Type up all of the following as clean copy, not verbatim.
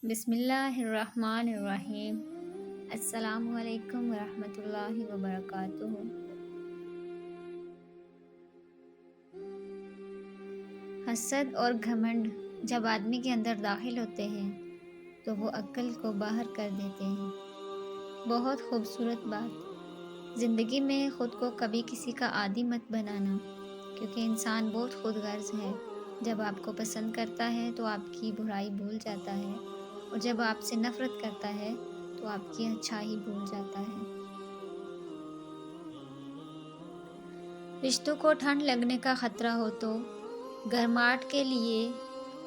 بسم اللہ الرحمن الرحیم۔ السلام علیکم ورحمۃ اللہ وبرکاتہ۔ حسد اور گھمنڈ جب آدمی کے اندر داخل ہوتے ہیں تو وہ عقل کو باہر کر دیتے ہیں۔ بہت خوبصورت بات۔ زندگی میں خود کو کبھی کسی کا عادی مت بنانا، کیونکہ انسان بہت خود غرض ہے۔ جب آپ کو پسند کرتا ہے تو آپ کی برائی بھول جاتا ہے، اور جب آپ سے نفرت کرتا ہے تو آپ کی اچھائی بھول جاتا ہے۔ رشتوں کو ٹھنڈ لگنے کا خطرہ ہو تو گرماہٹ کے لیے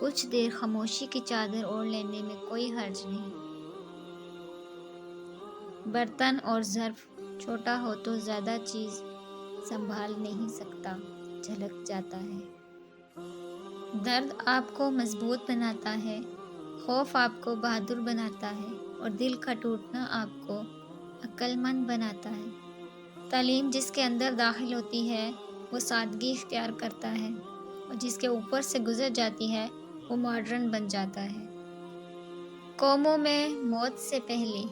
کچھ دیر خاموشی کی چادر اوڑھ لینے میں کوئی حرج نہیں۔ برتن اور ظرف چھوٹا ہو تو زیادہ چیز سنبھال نہیں سکتا، جھلک جاتا ہے۔ درد آپ کو مضبوط بناتا ہے، خوف آپ کو بہادر بناتا ہے، اور دل کا ٹوٹنا آپ کو عقل مند بناتا ہے۔ تعلیم جس کے اندر داخل ہوتی ہے وہ سادگی اختیار کرتا ہے، اور جس کے اوپر سے گزر جاتی ہے وہ ماڈرن بن جاتا ہے۔ قوموں میں موت سے پہلے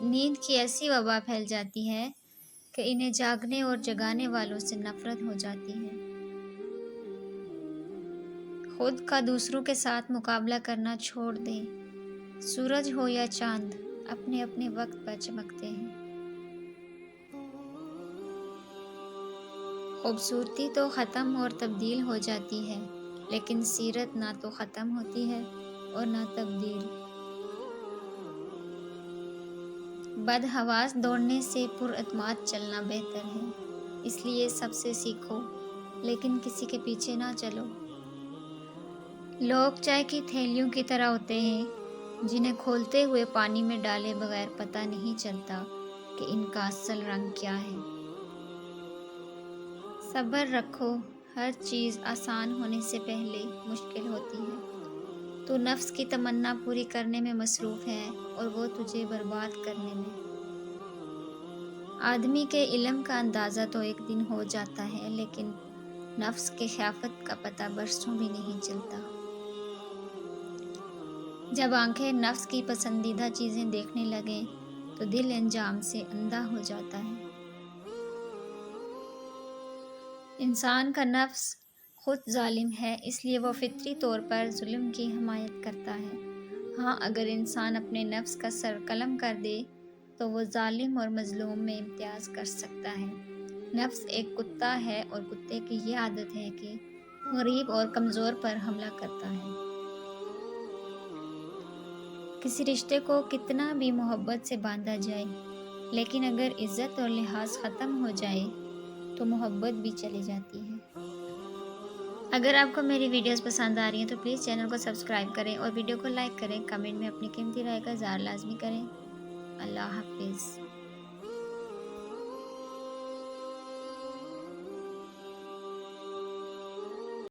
نیند کی ایسی وبا پھیل جاتی ہے کہ انہیں جاگنے اور جگانے والوں سے نفرت ہو جاتی ہے۔ خود کا دوسروں کے ساتھ مقابلہ کرنا چھوڑ دیں۔ سورج ہو یا چاند اپنے اپنے وقت پر چمکتے ہیں۔ خوبصورتی تو ختم اور تبدیل ہو جاتی ہے، لیکن سیرت نہ تو ختم ہوتی ہے اور نہ تبدیل۔ بدحواس دوڑنے سے پر اعتماد چلنا بہتر ہے، اس لیے سب سے سیکھو لیکن کسی کے پیچھے نہ چلو۔ لوگ چائے کی تھیلیوں کی طرح ہوتے ہیں جنہیں کھولتے ہوئے پانی میں ڈالے بغیر پتہ نہیں چلتا کہ ان کا اصل رنگ کیا ہے۔ صبر رکھو، ہر چیز آسان ہونے سے پہلے مشکل ہوتی ہے۔ تو نفس کی تمنا پوری کرنے میں مصروف ہے اور وہ تجھے برباد کرنے میں۔ آدمی کے علم کا اندازہ تو ایک دن ہو جاتا ہے، لیکن نفس کے خیافت کا پتہ برسوں بھی نہیں چلتا۔ جب آنکھیں نفس کی پسندیدہ چیزیں دیکھنے لگیں تو دل انجام سے اندھا ہو جاتا ہے۔ انسان کا نفس خود ظالم ہے، اس لیے وہ فطری طور پر ظلم کی حمایت کرتا ہے۔ ہاں، اگر انسان اپنے نفس کا سر قلم کر دے تو وہ ظالم اور مظلوم میں امتیاز کر سکتا ہے۔ نفس ایک کتا ہے اور کتے کی یہ عادت ہے کہ غریب اور کمزور پر حملہ کرتا ہے۔ کسی رشتے کو کتنا بھی محبت سے باندھا جائے، لیکن اگر عزت اور لحاظ ختم ہو جائے تو محبت بھی چلی جاتی ہے۔ اگر آپ کو میری ویڈیوز پسند آ رہی ہیں تو پلیز چینل کو سبسکرائب کریں اور ویڈیو کو لائک کریں، کمنٹ میں اپنی قیمتی رائے کا اظہار لازمی کریں۔ اللہ حافظ۔